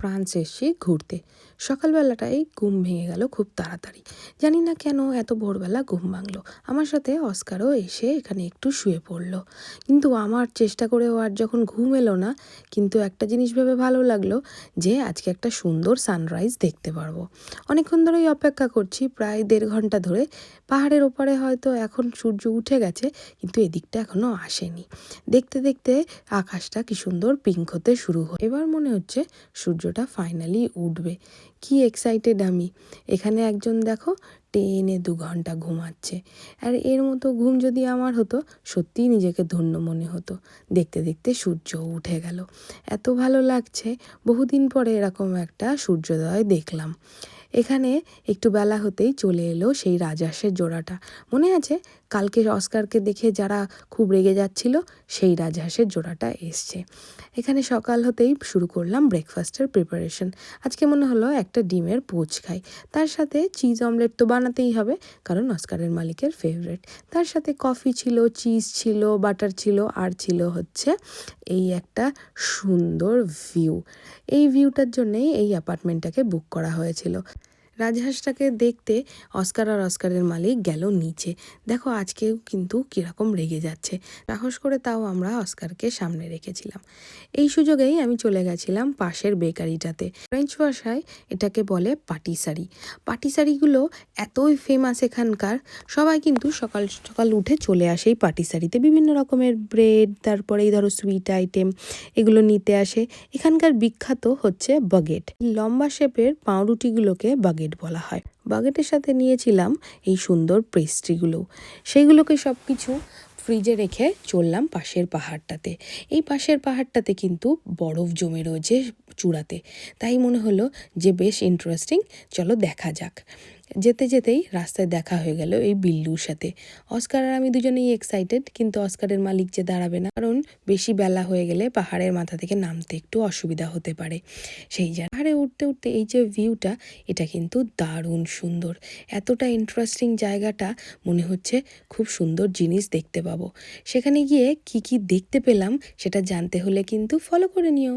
France এসেছি ঘুরতে। সকালবেলাটাই ঘুম ভেঙে গেল খুব তাড়াতাড়ি। জানি না কেন এত ভোরবেলা ঘুম ভাঙলো। আমার সাথে অস্কারও এসে এখানে একটু শুয়ে পড়লো। কিন্তু আমার চেষ্টা করেও আর যখন ঘুম এলো না, কিন্তু একটা জিনিস ভেবে ভালো লাগলো যে আজকে একটা সুন্দর সানরাইজ দেখতে পারবো। অনেকক্ষণ ধরেই অপেক্ষা করছি, প্রায় 1.5 ঘন্টা ধরে। পাহাড়ের ওপারে হয়তো এখন সূর্য উঠে গেছে, কিন্তু এদিকটা এখনও আসেনি। দেখতে দেখতে আকাশটা কি সুন্দর পিঙ্ক হতে শুরু হয়। এবার মনে হচ্ছে সূর্যটা ফাইনালি উঠবে। কি এক্সাইটেড আমি। এখানে একজন দেখো টেনে 2 ঘন্টা ঘুমাচ্ছে। আর এর মতো ঘুম যদি আমার হতো, সত্যিই নিজেকে ধন্য মনে হতো। দেখতে দেখতে সূর্য উঠে গেল। এত ভালো লাগছে, বহুদিন পরে এরকম একটা সূর্যোদয় দেখলাম। এখানে একটু বেলা হতেই চলে এলো সেই রাজহাঁসের জোড়াটা। মনে আছে কালকে অস্কারকে দেখে যারা খুব রেগে যাচ্ছিল, সেই রাজহাঁসের জোড়াটা এসছে। এখানে সকাল হতেই শুরু করলাম ব্রেকফাস্টের প্রিপারেশন। আজকে মনে হলো একটা ডিমের পোচ খাই, তার সাথে চিজ অমলেট তো বানাতেই হবে, কারণ অস্কারের মালিকের ফেভারিট। তার সাথে কফি ছিল, চিজ ছিল, বাটার ছিল, আর ছিল হচ্ছে এই একটা সুন্দর ভিউ। এই ভিউটার জন্যেই এই অ্যাপার্টমেন্টটাকে বুক করা হয়েছিল। রাজহাঁসটাকে দেখতে অস্কার আর অস্কারের মালিক গেল নিচে। দেখো আজকেও কিন্তু কীরকম রেগে যাচ্ছে। সাহস করে তাও আমরা অস্কারকে সামনে রেখেছিলাম। এই সুযোগেই আমি চলে গেছিলাম পাশের বেকারিটাতে। ফ্রেঞ্চ ভাষায় এটাকে বলে পাটিসারি। পাটিসারিগুলো এতই ফেমাস এখানকার, সবাই কিন্তু সকাল সকাল উঠে চলে আসে এই পাটিসারিতে। বিভিন্ন রকমের ব্রেড, তারপরে এই ধরো সুইট আইটেম, এগুলো নিতে আসে। এখানকার বিখ্যাত হচ্ছে বাগেট। লম্বা শেপের পাউরুটিগুলোকে বাগেট বলা হয়। বাগেটের সাথে নিয়েছিলাম এই সুন্দর পেস্ট্রিগুলো। সেইগুলোকে সব কিছু ফ্রিজে রেখে চললাম পাশের পাহাড়টাতে। এই পাশের পাহাড়টাতে কিন্তু বরফ জমে রয়েছে চূড়াতে। তাই মনে হলো যে বেশ ইন্টারেস্টিং, চলো দেখা যাক। যেতে যেতেই রাস্তায় দেখা হয়ে গেল এই বিল্লুর সাথে। অস্কার আর আমি দুজনেই এক্সাইটেড, কিন্তু অস্কারের মালিক যে দাঁড়াবে না, কারণ বেশি বেলা হয়ে গেলে পাহাড়ের মাথা থেকে নামতে একটু অসুবিধা হতে পারে। সেই পাহাড়ে উঠতে উঠতে এই যে ভিউটা, এটা কিন্তু দারুণ সুন্দর। এতটা ইন্টারেস্টিং জায়গাটা, মনে হচ্ছে খুব সুন্দর জিনিস দেখতে পাবো। সেখানে গিয়ে কি কি দেখতে পেলাম সেটা জানতে হলে কিন্তু ফলো করে নিও।